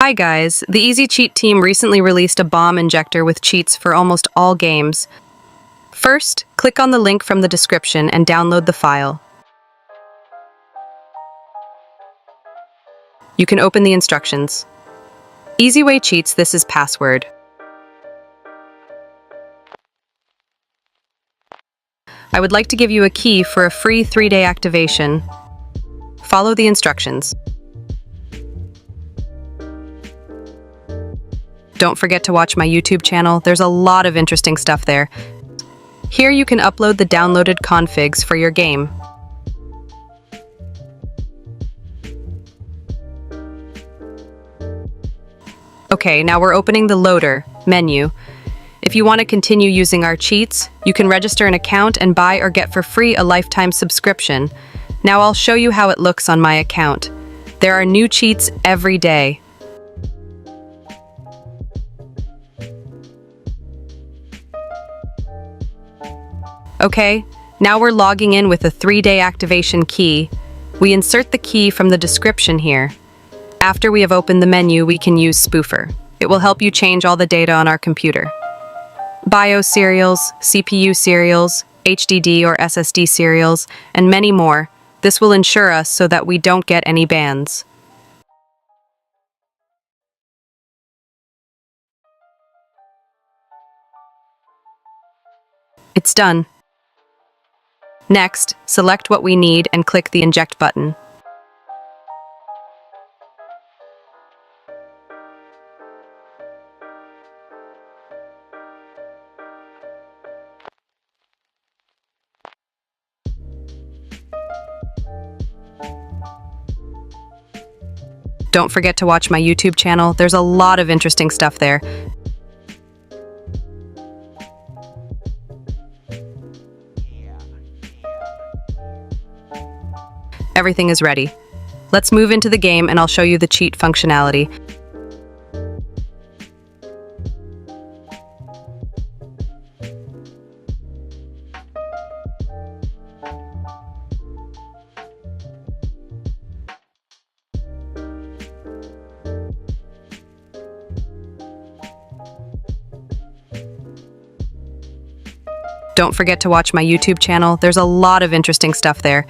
Hi guys, the Easy Cheat team recently released a bomb injector with cheats for almost all games. First, click on the link from the description and download the file. You can open the instructions. Easy way cheats, this is password. I would like to give you a key for a free 3-day activation. Follow the instructions. Don't forget to watch my YouTube channel, there's a lot of interesting stuff there. Here you can upload the downloaded configs for your game. Okay, now we're opening the loader menu. If you want to continue using our cheats, you can register an account and buy or get for free a lifetime subscription. Now I'll show you how it looks on my account. There are new cheats every day. Okay, now we're logging in with a 3-day activation key. We insert the key from the description here. After we have opened the menu, we can use Spoofer. It will help you change all the data on our computer. BIOS serials, CPU serials, HDD or SSD serials, and many more. This will ensure us so that we don't get any bans. It's done. Next, select what we need and click the Inject button. Don't forget to watch my YouTube channel, there's a lot of interesting stuff there. Everything is ready. Let's move into the game and I'll show you the cheat functionality. Don't forget to watch my YouTube channel, there's a lot of interesting stuff there.